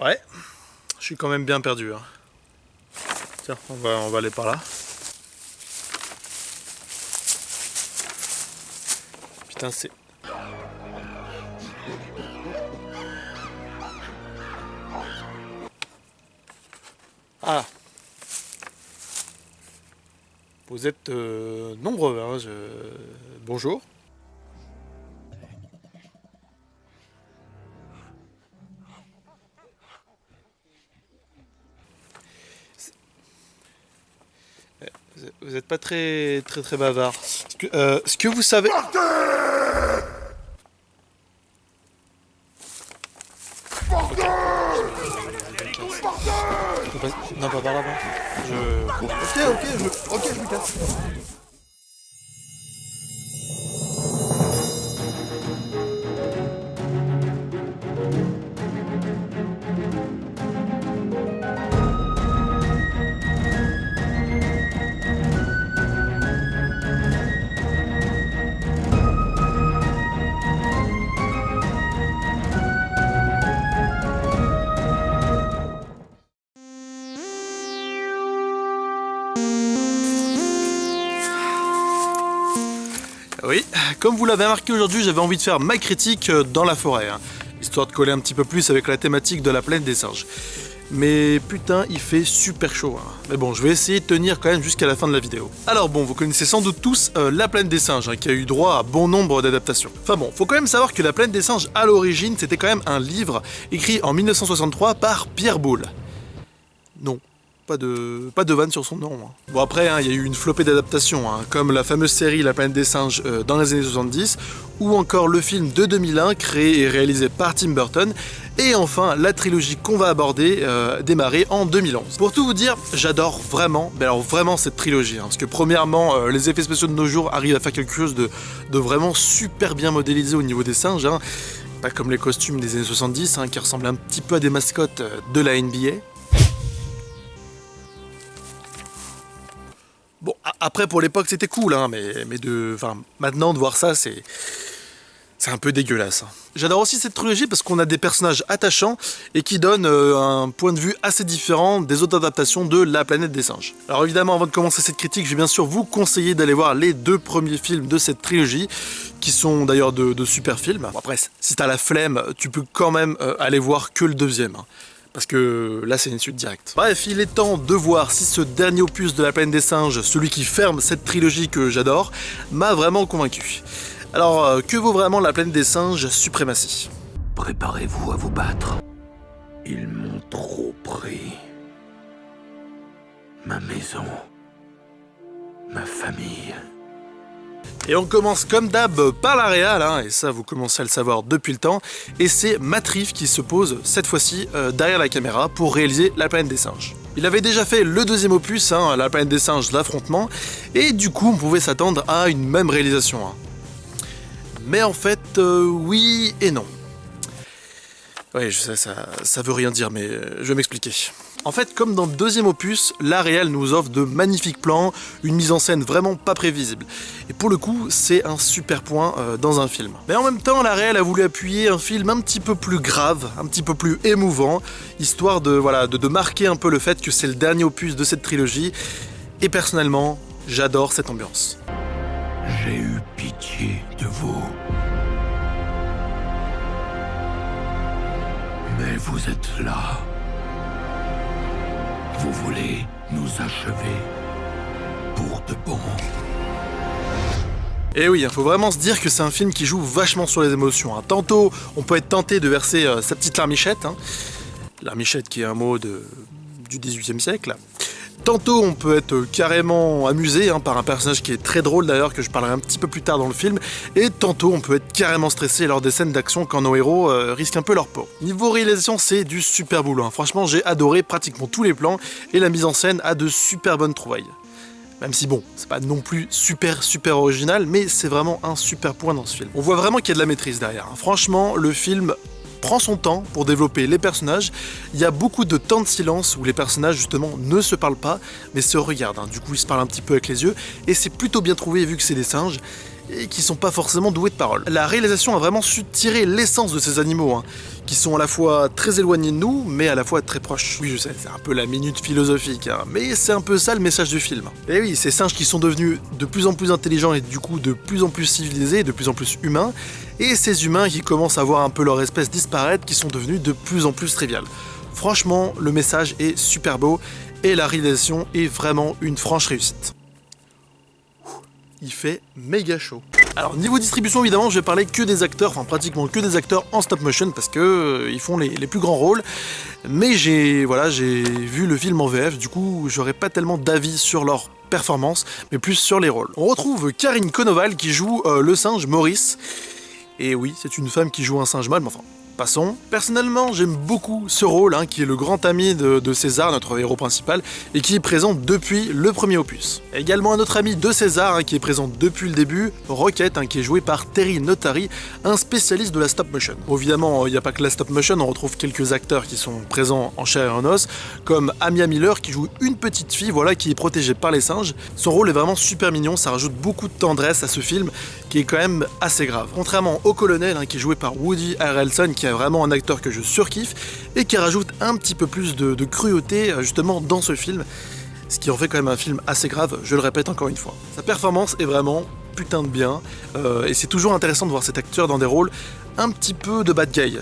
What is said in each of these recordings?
Ouais, je suis quand même bien perdu. Hein. Tiens, on va aller par là. Putain, c'est... Ah! Vous êtes nombreux, hein, bonjour. Vous êtes pas très bavard. Ce que vous savez... Non, pas par là-bas. Ok, je me casse. Oui, comme vous l'avez remarqué aujourd'hui, j'avais envie de faire ma critique dans la forêt, hein, histoire de coller un petit peu plus avec la thématique de la plaine des singes. Mais putain, il fait super chaud. Hein. Mais bon, je vais essayer de tenir quand même jusqu'à la fin de la vidéo. Alors bon, vous connaissez sans doute tous La Plaine des Singes, hein, qui a eu droit à bon nombre d'adaptations. Enfin bon, faut quand même savoir que La Plaine des Singes, à l'origine, c'était quand même un livre écrit en 1963 par Pierre Boulle. Non. Pas de vanne sur son nom. Hein. Bon après, il y a eu une flopée d'adaptations, hein, comme la fameuse série La Planète des Singes dans les années 70, ou encore le film de 2001 créé et réalisé par Tim Burton, et enfin la trilogie qu'on va aborder, démarrée en 2011. Pour tout vous dire, j'adore vraiment, mais alors vraiment cette trilogie, hein, parce que premièrement, les effets spéciaux de nos jours arrivent à faire quelque chose de vraiment super bien modélisé au niveau des singes, hein, pas comme les costumes des années 70, hein, qui ressemblent un petit peu à des mascottes de la NBA. Bon, après pour l'époque c'était cool, hein, mais maintenant de voir ça c'est un peu dégueulasse. Hein. J'adore aussi cette trilogie parce qu'on a des personnages attachants et qui donnent un point de vue assez différent des autres adaptations de La Planète des Singes. Alors évidemment, avant de commencer cette critique, je vais bien sûr vous conseiller d'aller voir les 2 premiers films de cette trilogie, qui sont d'ailleurs de super films. Bon, après, si t'as la flemme, tu peux quand même aller voir que le 2e. Hein. Parce que là c'est une suite directe. Bref, il est temps de voir si ce dernier opus de La Plaine des Singes, celui qui ferme cette trilogie que j'adore, m'a vraiment convaincu. Alors, que vaut vraiment La Plaine des Singes Suprématie? Préparez-vous à vous battre. Ils m'ont trop pris. Ma maison. Ma famille. Et on commence comme d'hab par la réal, hein, et ça vous commencez à le savoir depuis le temps, et c'est Matt Reeves qui se pose cette fois-ci derrière la caméra pour réaliser La Planète des Singes. Il avait déjà fait le 2e opus, hein, La Planète des Singes, l'affrontement, et du coup on pouvait s'attendre à une même réalisation. Hein. Mais en fait, oui et non. Oui, je sais, ça veut rien dire, mais je vais m'expliquer. En fait, comme dans le 2e opus, la réal nous offre de magnifiques plans, une mise en scène vraiment pas prévisible. Et pour le coup, c'est un super point dans un film. Mais en même temps, la réal a voulu appuyer un film un petit peu plus grave, un petit peu plus émouvant, histoire de marquer un peu le fait que c'est le dernier opus de cette trilogie. Et personnellement, j'adore cette ambiance. J'ai eu pitié de vous. Mais vous êtes là. Vous voulez nous achever pour de bon. Et oui, il faut vraiment se dire que c'est un film qui joue vachement sur les émotions. Hein. Tantôt, on peut être tenté de verser sa petite larmichette. Hein. Larmichette qui est un mot du XVIIIe siècle. Tantôt, on peut être carrément amusé par un personnage qui est très drôle d'ailleurs, que je parlerai un petit peu plus tard dans le film, et tantôt, on peut être carrément stressé lors des scènes d'action quand nos héros risquent un peu leur peau. Niveau réalisation, c'est du super boulot. Hein. Franchement, j'ai adoré pratiquement tous les plans, et la mise en scène a de super bonnes trouvailles. Même si bon, c'est pas non plus super original, mais c'est vraiment un super point dans ce film. On voit vraiment qu'il y a de la maîtrise derrière. Hein. Franchement, le film prend son temps pour développer les personnages. Il y a beaucoup de temps de silence où les personnages justement ne se parlent pas, mais se regardent. Hein. Du coup, ils se parlent un petit peu avec les yeux, et c'est plutôt bien trouvé vu que c'est des singes. et qui sont pas forcément doués de parole. La réalisation a vraiment su tirer l'essence de ces animaux, hein, qui sont à la fois très éloignés de nous, mais à la fois très proches. Oui, je sais, c'est un peu la minute philosophique, hein, mais c'est un peu ça le message du film. Et oui, ces singes qui sont devenus de plus en plus intelligents et du coup de plus en plus civilisés, de plus en plus humains, et ces humains qui commencent à voir un peu leur espèce disparaître, qui sont devenus de plus en plus triviales. Franchement, le message est super beau, et la réalisation est vraiment une franche réussite. Il fait méga chaud. Alors niveau distribution, évidemment, je vais parler que des acteurs, enfin pratiquement que des acteurs en stop motion parce que ils font les plus grands rôles. Mais j'ai vu le film en VF, du coup j'aurais pas tellement d'avis sur leur performance, mais plus sur les rôles. On retrouve Karine Konoval qui joue le singe Maurice. Et oui, c'est une femme qui joue un singe mâle, mais enfin, passons. Personnellement, j'aime beaucoup ce rôle, hein, qui est le grand ami de César, notre héros principal, et qui est présent depuis le premier opus. Également un autre ami de César, hein, qui est présent depuis le début, Rocket, hein, qui est joué par Terry Notary, un spécialiste de la stop motion. Bon, évidemment, il n'y a pas que la stop motion, on retrouve quelques acteurs qui sont présents en chair et en os, comme Amia Miller, qui joue une petite fille, voilà, qui est protégée par les singes. Son rôle est vraiment super mignon, ça rajoute beaucoup de tendresse à ce film, qui est quand même assez grave. Contrairement au colonel, hein, qui est joué par Woody Harrelson, qui est vraiment un acteur que je surkiffe et qui rajoute un petit peu plus de cruauté justement dans ce film, ce qui en fait quand même un film assez grave, je le répète encore une fois. Sa performance est vraiment putain de bien et c'est toujours intéressant de voir cet acteur dans des rôles un petit peu de bad guy,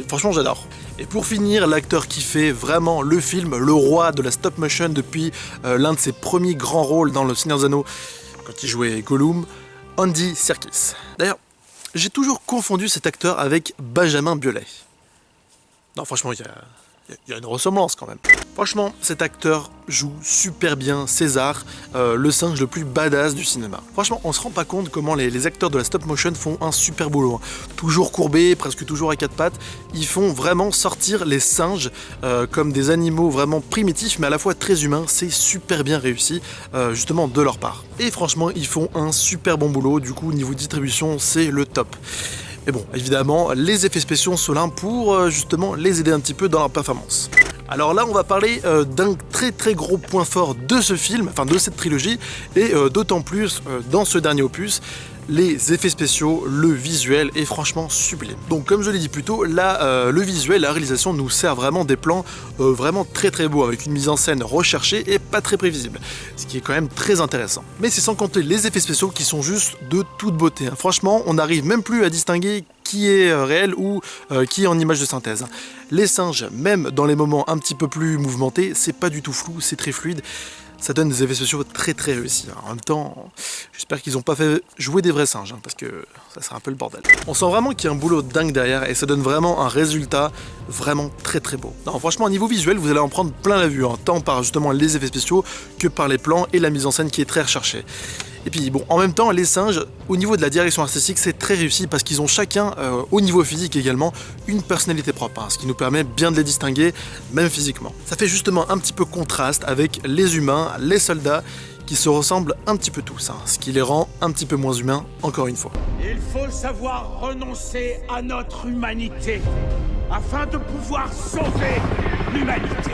franchement j'adore. Et pour finir, l'acteur qui fait vraiment le film, le roi de la stop motion depuis l'un de ses premiers grands rôles dans Le Seigneur des Anneaux, quand il jouait Gollum, Andy Serkis. D'ailleurs, j'ai toujours confondu cet acteur avec Benjamin Biolay. Non, franchement, il y a une ressemblance quand même. Franchement, cet acteur joue super bien César, le singe le plus badass du cinéma. Franchement, on se rend pas compte comment les acteurs de la stop motion font un super boulot. Hein. Toujours courbés, presque toujours à quatre pattes, ils font vraiment sortir les singes comme des animaux vraiment primitifs, mais à la fois très humains. C'est super bien réussi, justement, de leur part. Et franchement, ils font un super bon boulot. Du coup, niveau distribution, c'est le top. Mais bon, évidemment, les effets spéciaux sont là pour justement les aider un petit peu dans leur performance. Alors là, on va parler d'un très gros point fort de ce film, enfin de cette trilogie, et d'autant plus dans ce dernier opus, les effets spéciaux, le visuel est franchement sublime. Donc comme je l'ai dit plus tôt, là, le visuel, la réalisation nous sert vraiment des plans vraiment très beaux, avec une mise en scène recherchée et pas très prévisible, ce qui est quand même très intéressant. Mais c'est sans compter les effets spéciaux qui sont juste de toute beauté. Hein. Franchement, on n'arrive même plus à distinguer qui est réel ou qui est en image de synthèse. Les singes, même dans les moments un petit peu plus mouvementés, c'est pas du tout flou, c'est très fluide. Ça donne des effets spéciaux très réussis. En même temps, j'espère qu'ils n'ont pas fait jouer des vrais singes, hein, parce que ça serait un peu le bordel. On sent vraiment qu'il y a un boulot dingue derrière et ça donne vraiment un résultat vraiment très beau. Non, franchement, au niveau visuel, vous allez en prendre plein la vue, hein, tant par justement les effets spéciaux que par les plans et la mise en scène qui est très recherchée. Et puis bon, en même temps, les singes, au niveau de la direction artistique, c'est très réussi parce qu'ils ont chacun, au niveau physique également, une personnalité propre, hein, ce qui nous permet bien de les distinguer, même physiquement. Ça fait justement un petit peu contraste avec les humains, les soldats, qui se ressemblent un petit peu tous, hein, ce qui les rend un petit peu moins humains, encore une fois. Il faut savoir renoncer à notre humanité, afin de pouvoir sauver l'humanité.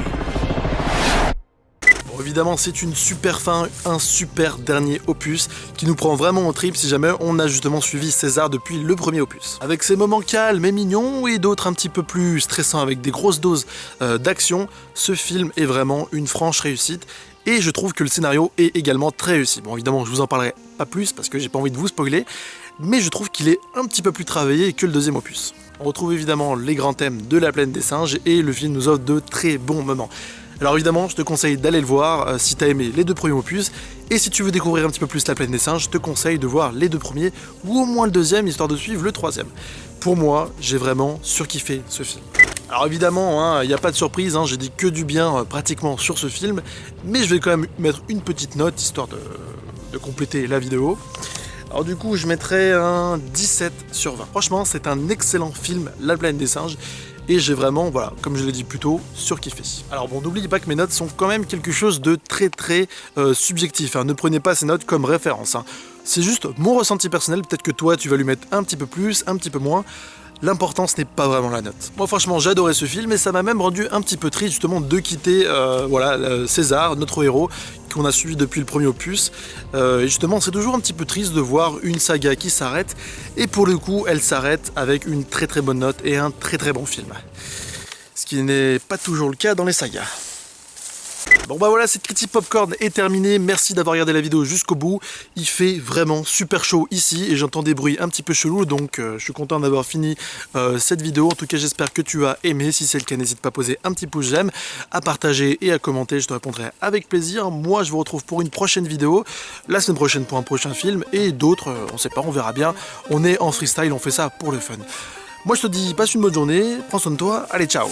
Bon, évidemment, c'est une super fin, un super dernier opus qui nous prend vraiment au trip si jamais on a justement suivi César depuis le premier opus. Avec ses moments calmes et mignons et d'autres un petit peu plus stressants avec des grosses doses d'action, ce film est vraiment une franche réussite et je trouve que le scénario est également très réussi. Bon, évidemment, je vous en parlerai pas plus parce que j'ai pas envie de vous spoiler, mais je trouve qu'il est un petit peu plus travaillé que le deuxième opus. On retrouve évidemment les grands thèmes de la plaine des singes et le film nous offre de très bons moments. Alors évidemment, je te conseille d'aller le voir si t'as aimé les deux premiers opus, et si tu veux découvrir un petit peu plus la plaine des singes, je te conseille de voir les deux premiers, ou au moins le deuxième, histoire de suivre le troisième. Pour moi, j'ai vraiment surkiffé ce film. Alors évidemment, il n'y a pas de surprise, j'ai dit que du bien pratiquement sur ce film, mais je vais quand même mettre une petite note, histoire de compléter la vidéo. Alors du coup, je mettrai un 17 sur 20. Franchement, c'est un excellent film, La plaine des singes, et j'ai vraiment, voilà, comme je l'ai dit plus tôt, surkiffé. Alors bon, n'oubliez pas que mes notes sont quand même quelque chose de très subjectif, hein. Ne prenez pas ces notes comme référence, hein. C'est juste mon ressenti personnel, peut-être que toi tu vas lui mettre un petit peu plus, un petit peu moins. L'important, ce n'est pas vraiment la note. Moi franchement, j'ai adoré ce film et ça m'a même rendu un petit peu triste justement de quitter César, notre héros, qu'on a suivi depuis le premier opus. Et justement, c'est toujours un petit peu triste de voir une saga qui s'arrête, et pour le coup, elle s'arrête avec une très très bonne note et un très très bon film. Ce qui n'est pas toujours le cas dans les sagas. Bon bah voilà, cette critique popcorn est terminée, merci d'avoir regardé la vidéo jusqu'au bout. Il fait vraiment super chaud ici et j'entends des bruits un petit peu chelous, donc je suis content d'avoir fini cette vidéo. En tout cas j'espère que tu as aimé, si c'est le cas n'hésite pas à poser un petit pouce j'aime, à partager et à commenter, je te répondrai avec plaisir. Moi je vous retrouve pour une prochaine vidéo, la semaine prochaine pour un prochain film, et d'autres, on sait pas, on verra bien. On est en freestyle, on fait ça pour le fun. Moi je te dis passe une bonne journée, prends soin de toi, allez ciao.